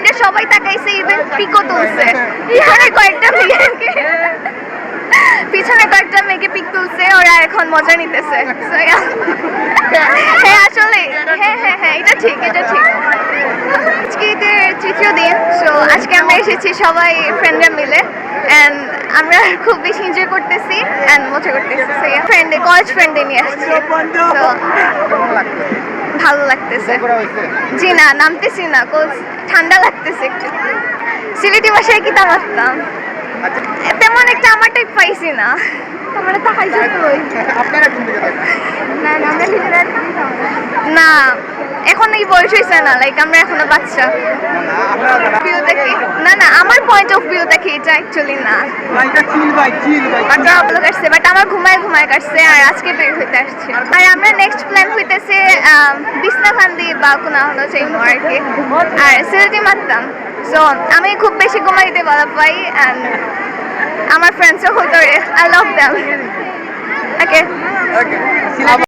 ফ্রেন্ডের সবাই তাকাইছে, ইভেন পিকও তুলছে পিছনে কয়েকটা মেয়েকে পিক তুলছে, ওরা এখন মজা নিতেছে। হ্যাঁ আসলে হ্যাঁ এটা ঠিক আজকে ঈদের তৃতীয় দিন, সো আজকে আমরা এসেছি সবাই ফ্রেন্ডরা মিলে অ্যান্ড আমরা খুব বেশি এনজয় করতেছি অ্যান্ড মজা করতেছি। কলেজ ফ্রেন্ডদের নিয়ে আসছি, তো ভালো লাগতেছে। জি না, নামতেছি না, ঠান্ডা লাগতেছে একটু। সিলেটি ভাষায় কি তামাকতাম তেমন একটা আমার টাইপ পাইছি না। তোমরা তো খাইছো তুই? না এখন এই বয়স হয়েছে না, লাইক আমরা এখনো বাচ্চা। ভিউ দেখি না আমার পয়েন্ট অফ ভিউ দেখি এটা অ্যাকচুয়ালি না। ভালো কাটছে, বাট আমার ঘুমায় কাটছে, আর আজকে বের হইতে আসছে। আর আমরা নেক্সট প্ল্যান হইতেছে বিছনাকান্দি বা কোনো হলো যাইমু আর কি, আর সিলেটি মারতাম। সো আমি খুব বেশি ঘুমাইতে ভালো পাই অ্যান্ড আমার ফ্রেন্ডসও হতো, আই লাভ দেম। ওকে।